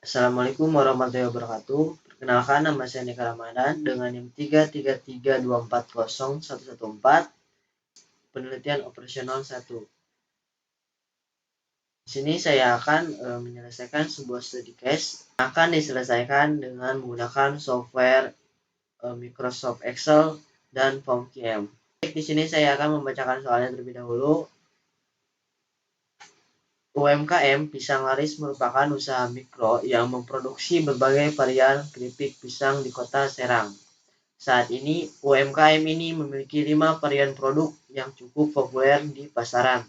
Assalamualaikum warahmatullahi wabarakatuh. Perkenalkan, nama saya Nika Ramadan dengan NIM 333240114, penelitian operasional 1. Di sini saya akan menyelesaikan sebuah studi case yang akan diselesaikan dengan menggunakan software Microsoft Excel dan POMQM. Di sini saya akan membacakan soalnya terlebih dahulu. UMKM Pisang Laris merupakan usaha mikro yang memproduksi berbagai varian keripik pisang di kota Serang. Saat ini, UMKM ini memiliki 5 varian produk yang cukup populer di pasaran,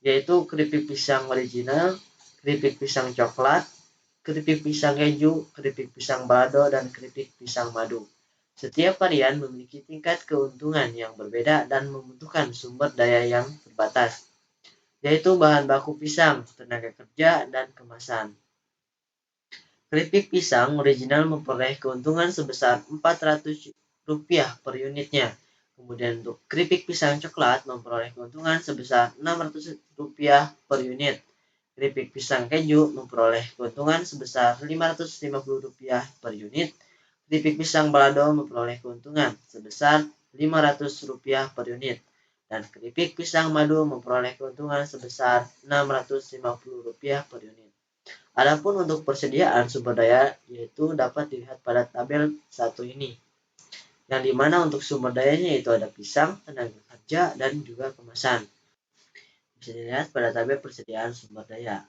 yaitu keripik pisang original, keripik pisang coklat, keripik pisang keju, keripik pisang balado, dan keripik pisang madu. Setiap varian memiliki tingkat keuntungan yang berbeda dan membutuhkan sumber daya yang terbatas, yaitu bahan baku pisang, tenaga kerja, dan kemasan. Keripik pisang original memperoleh keuntungan sebesar Rp400 per unitnya. Kemudian untuk keripik pisang coklat memperoleh keuntungan sebesar Rp600 per unit. Keripik pisang keju memperoleh keuntungan sebesar Rp550 per unit. Keripik pisang balado memperoleh keuntungan sebesar Rp500 per unit. Dan keripik pisang madu memperoleh keuntungan sebesar Rp650 per unit. Adapun untuk persediaan sumber daya yaitu dapat dilihat pada tabel 1 ini. Yang dimana untuk sumber dayanya itu ada pisang, tenaga kerja, dan juga kemasan. Bisa dilihat pada tabel persediaan sumber daya.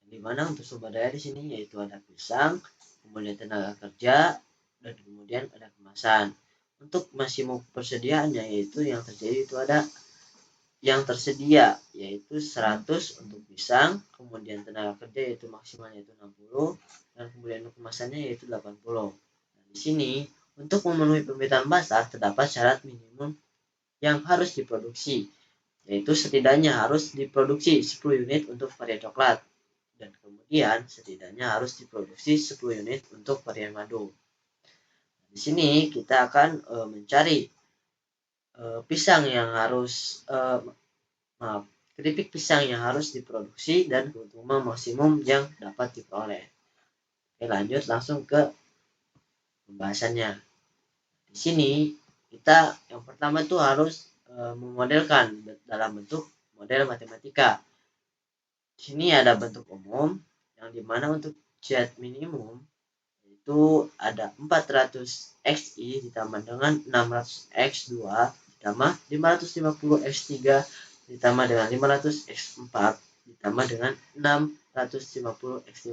Yang dimana untuk sumber daya di sini yaitu ada pisang, kemudian tenaga kerja, dan kemudian ada kemasan. Untuk maksimum persediaannya yaitu yang terjadi itu ada yang tersedia yaitu 100 untuk pisang, kemudian tenaga kerja yaitu maksimalnya itu 60, dan kemudian untuk kemasannya yaitu 80. Nah, di sini untuk memenuhi permintaan pasar terdapat syarat minimum yang harus diproduksi, yaitu setidaknya harus diproduksi 10 unit untuk varian coklat, dan kemudian setidaknya harus diproduksi 10 unit untuk varian madu. Di sini kita akan mencari pisang yang harus keripik pisang yang harus diproduksi dan keuntungan maksimum yang dapat diperoleh. Oke, lanjut langsung ke pembahasannya. Di sini kita yang pertama tuh harus memodelkan dalam bentuk model matematika. Di sini ada bentuk umum yang dimana untuk Z minimum itu ada 400xi ditambah dengan 600x2 ditambah 550x3 ditambah dengan 500x4 ditambah dengan 650x5,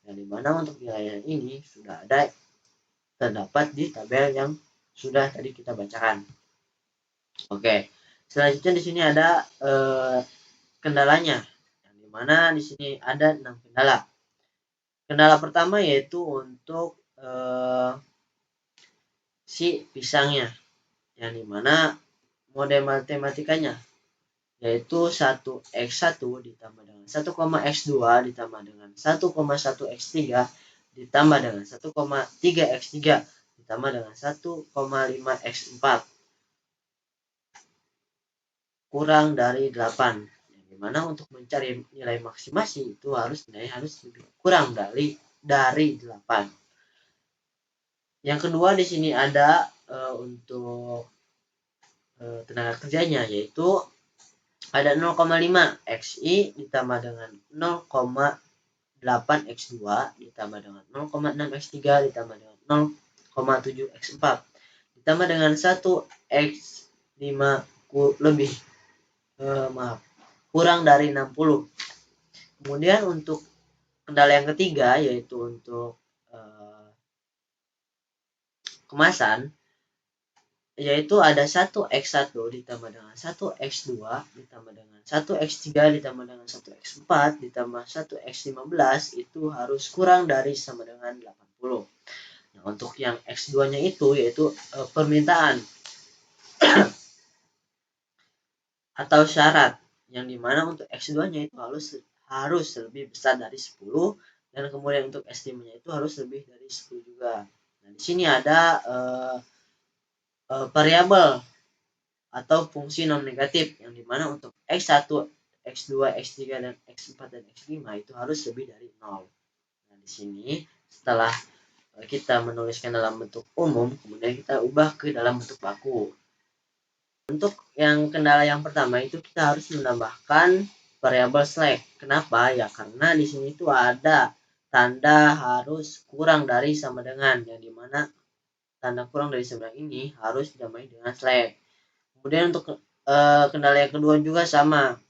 yang dimana untuk nilai ini sudah ada terdapat di tabel yang sudah tadi kita bacakan. Oke, selanjutnya di sini ada kendalanya, yang dimana di sini ada 6 kendala. Kendala pertama yaitu untuk si pisangnya, yang dimana model matematikanya yaitu 1x1 ditambah dengan 1,x2 ditambah dengan 1,1x3 ditambah dengan 1,3x3 ditambah dengan 1,5x4 kurang dari 8, yang dimana untuk mencari nilai maksimasi itu harus lebih kurang dari 8. Yang kedua di sini ada untuk tenaga kerjanya, yaitu ada 0,5xi ditambah dengan 0,8x2 ditambah dengan 0,6x3 ditambah dengan 0,7x4 ditambah dengan 1x5 lebih kurang dari 60. Kemudian untuk kendala yang ketiga yaitu untuk kemasan, yaitu ada 1x1 ditambah dengan 1x2 ditambah dengan 1x3 ditambah dengan 1x4 ditambah 1x15 itu harus kurang dari sama dengan 80. Nah, untuk yang x2 nya itu yaitu permintaan atau syarat, yang dimana untuk x2 nya itu harus lebih besar dari 10, dan kemudian untuk estimasinya itu harus lebih dari 10 juga. Nah, di sini ada variabel atau fungsi non negatif, yang dimana untuk x1, x2, x3, dan x4 dan x5 itu harus lebih dari 0. Nah, di sini setelah kita menuliskan dalam bentuk umum, kemudian kita ubah ke dalam bentuk baku. Untuk yang kendala yang pertama itu kita harus menambahkan variabel slack. Kenapa? Ya karena di sini itu ada tanda harus kurang dari sama dengan, yang dimana tanda kurang dari sama dengan ini harus ditambah dengan slack. Kemudian untuk kendala yang kedua juga sama.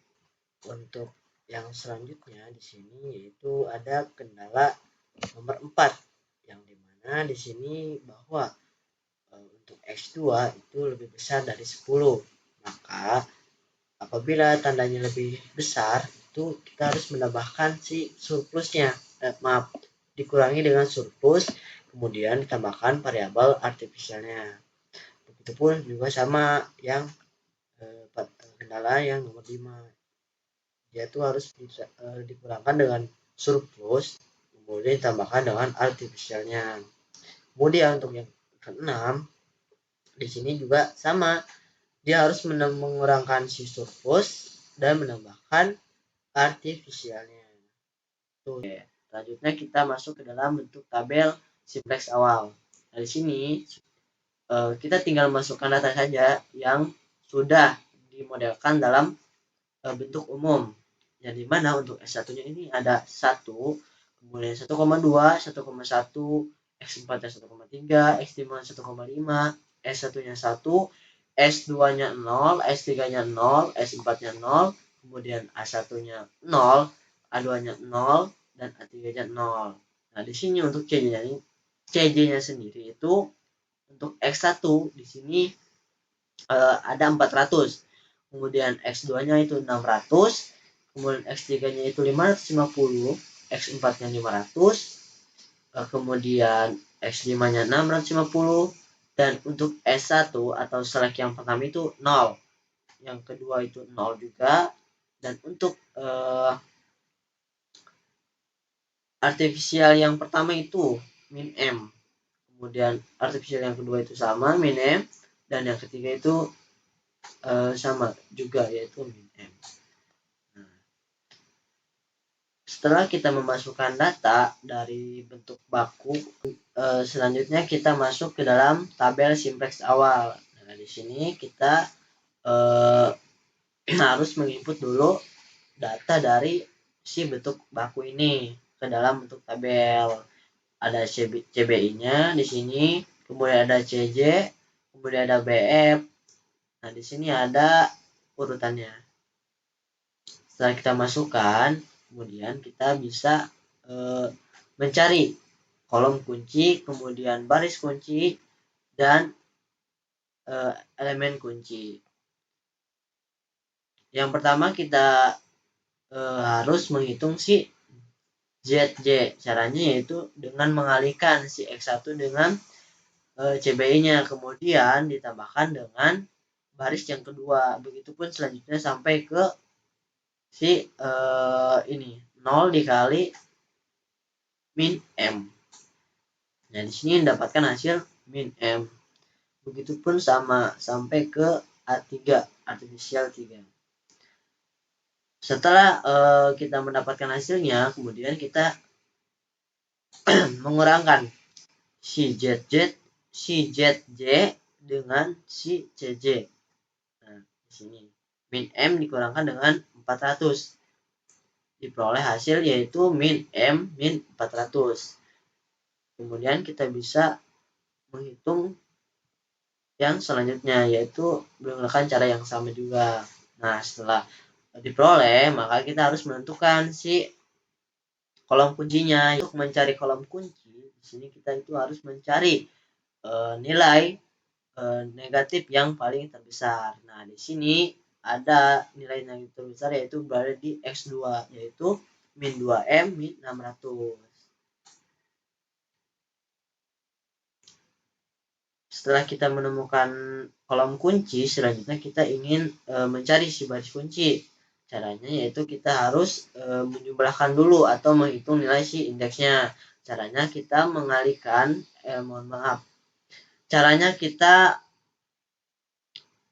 Untuk yang selanjutnya di sini yaitu ada kendala nomor 4, yang dimana di sini bahwa untuk X2 itu lebih besar dari 10. Maka apabila tandanya lebih besar itu kita harus menambahkan si surplusnya. Dikurangi dengan surplus, kemudian ditambahkan variabel artifisialnya. Begitupun juga sama yang kendala yang nomor 5. Dia itu harus dikurangkan dengan surplus, kemudian ditambahkan dengan artifisialnya. Kemudian untuk yang keenam, di sini juga sama, dia harus mengurangkan si surplus dan menambahkan artifisialnya. Oke, selanjutnya kita masuk ke dalam bentuk tabel simplex awal. Nah, di sini kita tinggal masukkan data saja yang sudah dimodelkan dalam bentuk umum. Yang dimana untuk S1-nya ini ada 1, kemudian 1,2, 1,1, X4-nya 1,3, X5-nya 1,5, S1-nya 1, S2-nya 0, S3-nya 0, S4-nya 0, kemudian A1-nya 0, A2-nya 0, dan A3-nya 0. Nah, di sini untuk CJ-nya sendiri itu untuk X1 di sini ada 400. Kemudian X2-nya itu 600, kemudian X3-nya itu 550, X4-nya 500, kemudian X5-nya 650, dan untuk S1 atau select yang pertama itu 0, yang kedua itu 0 juga, dan untuk artifisial yang pertama itu min M, kemudian artifisial yang kedua itu sama min M, dan yang ketiga itu sama juga yaitu min M. Nah, setelah kita memasukkan data dari bentuk baku, selanjutnya kita masuk ke dalam tabel simplex awal. Nah, di sini kita harus menginput dulu data dari si bentuk baku ini ke dalam bentuk tabel. Ada CBI-nya di sini, kemudian ada CJ, kemudian ada BF. Nah, di sini ada urutannya. Setelah kita masukkan, kemudian kita bisa mencari kolom kunci, kemudian baris kunci, dan elemen kunci. Yang pertama kita harus menghitung si ZJ. Caranya yaitu dengan mengalihkan si X1 dengan CBI-nya, kemudian ditambahkan dengan baris yang kedua. Begitupun selanjutnya sampai ke si ini 0 dikali min M. Nah, di sini mendapatkan hasil min M. Begitupun sama sampai ke A3, artifisial 3. Setelah kita mendapatkan hasilnya, kemudian kita mengurangkan si ZJ dengan si CJ. Nah, di sini min M dikurangkan dengan 400. Diperoleh hasil yaitu min M min 400. Kemudian kita bisa menghitung yang selanjutnya yaitu menggunakan cara yang sama juga. Nah, setelah diperoleh, maka kita harus menentukan si kolom kuncinya. Untuk mencari kolom kunci, di sini kita itu harus mencari nilai negatif yang paling terbesar. Nah, di sini ada nilai negatif terbesar yaitu berada di X2, yaitu min 2M min 600. Setelah kita menemukan kolom kunci, selanjutnya kita ingin mencari si baris kunci. Caranya yaitu kita harus menjumlahkan dulu atau menghitung nilai si indeksnya. Caranya kita mengalihkan, caranya kita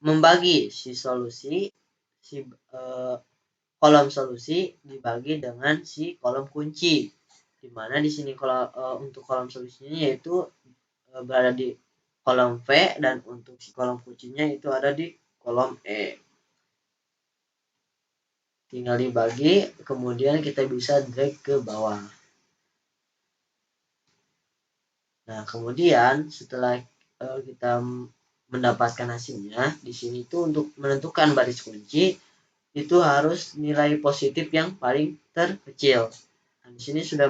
membagi si solusi, kolom solusi dibagi dengan si kolom kunci. dimana di sini untuk kolom solusinya yaitu berada di kolom V, dan untuk si kolom kuncinya itu ada di kolom E. Tinggal dibagi, kemudian kita bisa drag ke bawah. Nah, kemudian setelah kita mendapatkan hasilnya, di sini tuh untuk menentukan baris kunci itu harus nilai positif yang paling terkecil. Nah, di sini sudah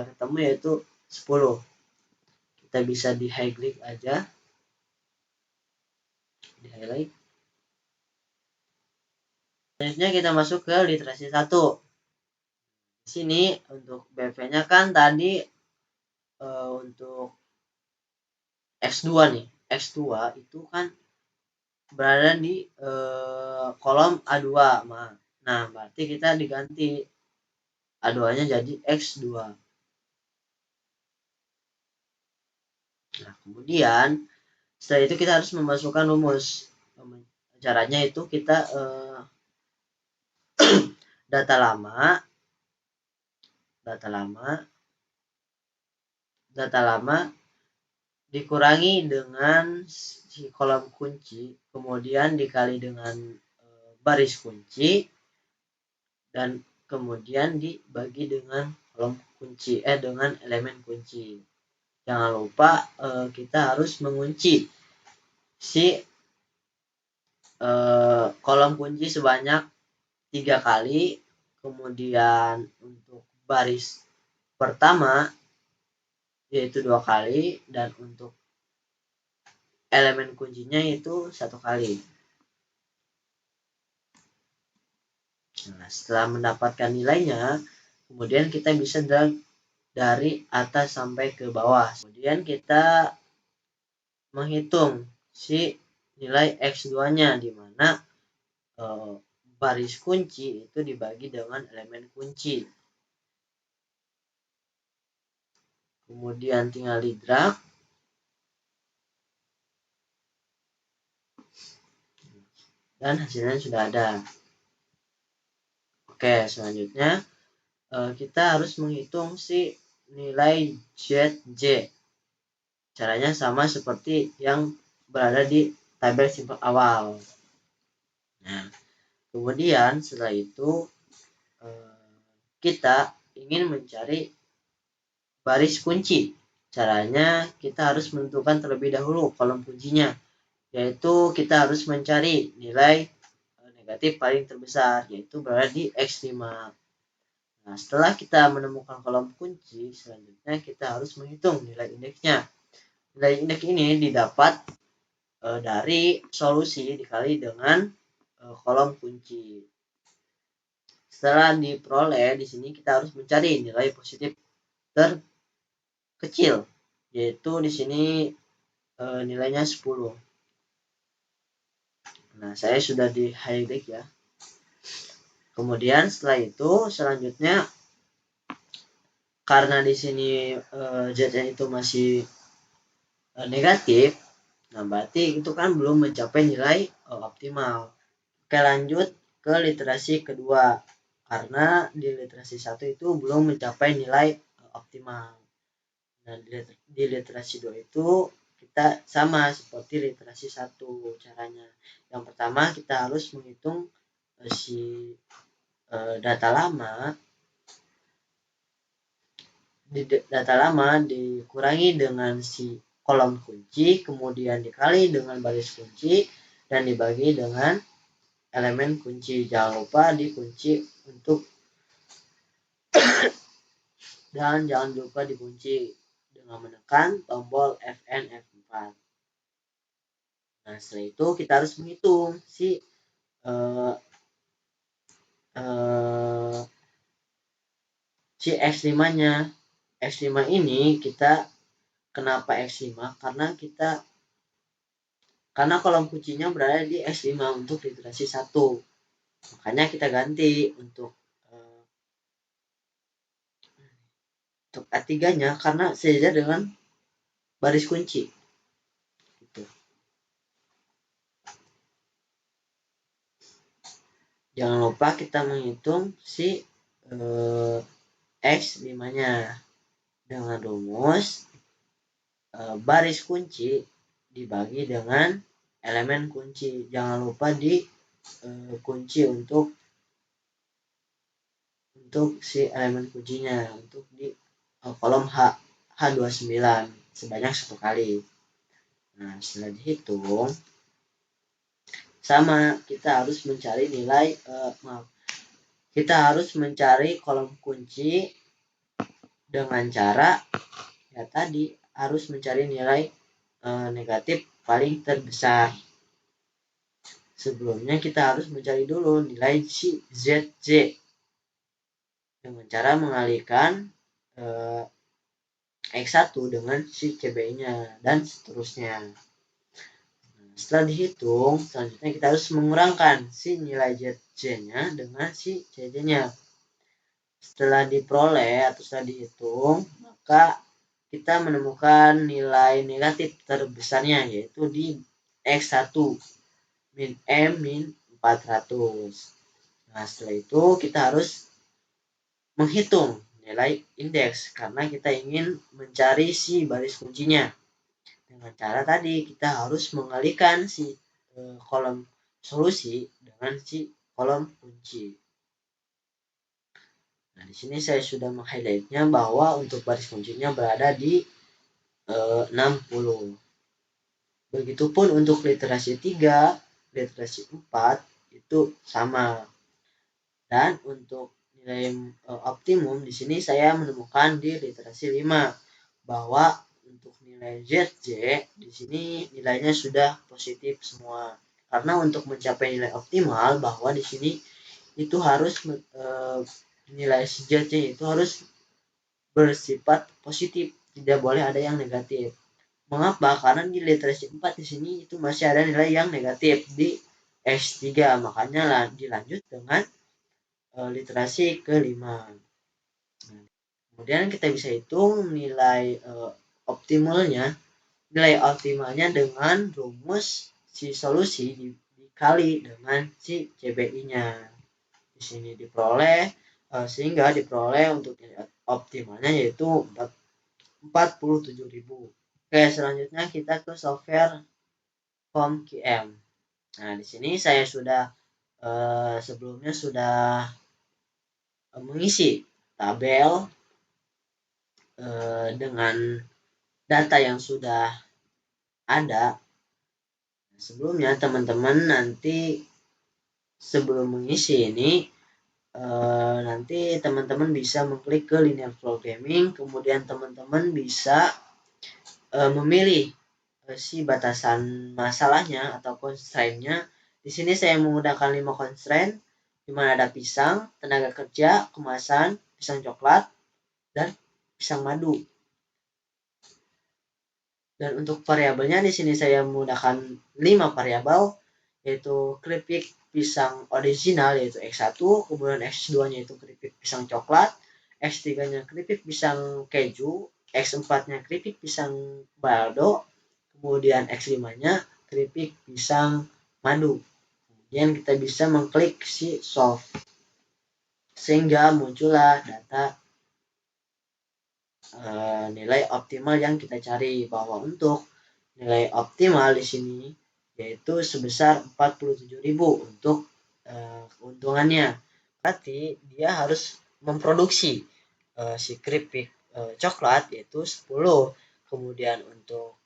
ketemu yaitu 10. Kita bisa di highlight aja, di highlight. Selanjutnya kita masuk ke literasi 1. Di sini untuk BV-nya kan tadi untuk X2 nih. X2 itu kan berada di kolom A2. Nah, berarti kita diganti A2-nya jadi X2. Nah, kemudian setelah itu kita harus memasukkan rumus. Caranya itu kita data lama dikurangi dengan si kolom kunci, kemudian dikali dengan baris kunci, dan kemudian dibagi dengan kolom kunci dengan elemen kunci. Jangan lupa kita harus mengunci si kolom kunci sebanyak 3 kali, kemudian untuk baris pertama yaitu 2 kali, dan untuk elemen kuncinya itu 1 kali. Nah, setelah mendapatkan nilainya, kemudian kita bisa drag dari atas sampai ke bawah. Kemudian kita menghitung si nilai X2-nya, di mana baris kunci itu dibagi dengan elemen kunci. Kemudian tinggal di drag. Dan hasilnya sudah ada. Oke, selanjutnya kita harus menghitung si nilai ZJ. Caranya sama seperti yang berada di tabel simpel awal. Nah, kemudian setelah itu kita ingin mencari baris kunci. Caranya kita harus menentukan terlebih dahulu kolom kuncinya, yaitu kita harus mencari nilai negatif paling terbesar, yaitu berada di X5. Nah, setelah kita menemukan kolom kunci, selanjutnya kita harus menghitung nilai indeksnya. Nilai indeks ini didapat dari solusi dikali dengan kolom kunci. Setelah diperoleh, di sini kita harus mencari nilai positif terkecil, yaitu di sini nilainya 10. Nah, saya sudah di highlight ya. Kemudian setelah itu selanjutnya, karena di sini Z-nya itu masih negatif, nah berarti itu kan belum mencapai nilai optimal. Oke, lanjut ke literasi kedua. Karena di literasi 1 itu belum mencapai nilai optimal. Nah, di literasi 2 itu kita sama seperti literasi 1 caranya. Yang pertama kita harus menghitung si data lama dikurangi dengan si kolom kunci, kemudian dikali dengan baris kunci, dan dibagi dengan elemen kunci. Jangan lupa dikunci dan jangan lupa dikunci dengan menekan tombol Fn F4. Nah, setelah itu kita harus menghitung si X5-nya. X5 ini kita kenapa X5? Karena kolom kuncinya berada di X5 untuk literasi 1. Makanya kita ganti untuk A3-nya karena sejajar dengan baris kunci. Gitu. Jangan lupa kita menghitung si X5-nya dengan rumus baris kunci dibagi dengan elemen kunci. Jangan lupa di kunci untuk si elemen kuncinya, untuk di kolom H29 sebanyak 1 kali. Nah, setelah dihitung, sama kita harus mencari nilai kita harus mencari kolom kunci dengan cara ya tadi harus mencari nilai negatif paling terbesar. Sebelumnya kita harus mencari dulu nilai si ZJ dengan cara mengalihkan X1 dengan si CB-nya dan seterusnya. Setelah dihitung, selanjutnya kita harus mengurangkan si nilai ZJ-nya dengan si CJ-nya. Setelah diperoleh atau setelah dihitung, maka kita menemukan nilai negatif terbesarnya, yaitu di X1 min M min 400. Nah, setelah itu kita harus menghitung nilai indeks karena kita ingin mencari si baris kuncinya. Dengan cara tadi kita harus mengalihkan si kolom solusi dengan si kolom kunci. Nah, di sini saya sudah meng-highlight-nya bahwa untuk baris kuncinya berada di 60. Begitupun untuk literasi 3, literasi 4 itu sama. Dan untuk nilai optimum di sini saya menemukan di literasi 5 bahwa untuk nilai ZJ di sini nilainya sudah positif semua. Karena untuk mencapai nilai optimal bahwa di sini itu harus nilai ZJ itu harus bersifat positif, tidak boleh ada yang negatif. Mengapa? Karena di literasi 4 di sini itu masih ada nilai yang negatif di S3, makanya dilanjut dengan literasi kelima. Kemudian kita bisa hitung nilai optimalnya dengan rumus si solusi dikali dengan si CBI-nya. Di sini diperoleh sehingga diperoleh untuk nilai optimalnya yaitu 47.000. Oke, selanjutnya kita ke software POM-QM. Nah, di sini saya sudah sebelumnya sudah mengisi tabel dengan data yang sudah ada. Sebelumnya teman-teman nanti sebelum mengisi ini nanti teman-teman bisa mengklik ke linear programming, kemudian teman-teman bisa memilih si batasan masalahnya atau constraint-nya. Di sini saya menggunakan 5 constraint, di mana ada pisang, tenaga kerja, kemasan, pisang coklat, dan pisang madu. Dan untuk variabelnya di sini saya menggunakan 5 variabel, yaitu keripik pisang original yaitu X1, kemudian X2-nya itu keripik pisang coklat, X3-nya keripik pisang keju, X4-nya keripik pisang baldo, kemudian X5-nya keripik pisang madu. Kemudian kita bisa mengklik si solve sehingga muncullah data nilai optimal yang kita cari, bahwa untuk nilai optimal di sini yaitu sebesar 47.000 untuk keuntungannya. Berarti dia harus memproduksi si keripik coklat yaitu 10, kemudian untuk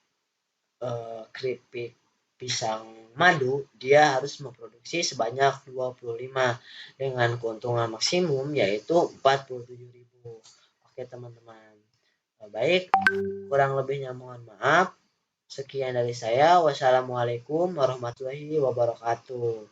keripik pisang madu dia harus memproduksi sebanyak 25 dengan keuntungan maksimum yaitu 47.000. Oke teman-teman. Baik, kurang lebihnya mohon maaf. Sekian dari saya. Wassalamualaikum warahmatullahi wabarakatuh.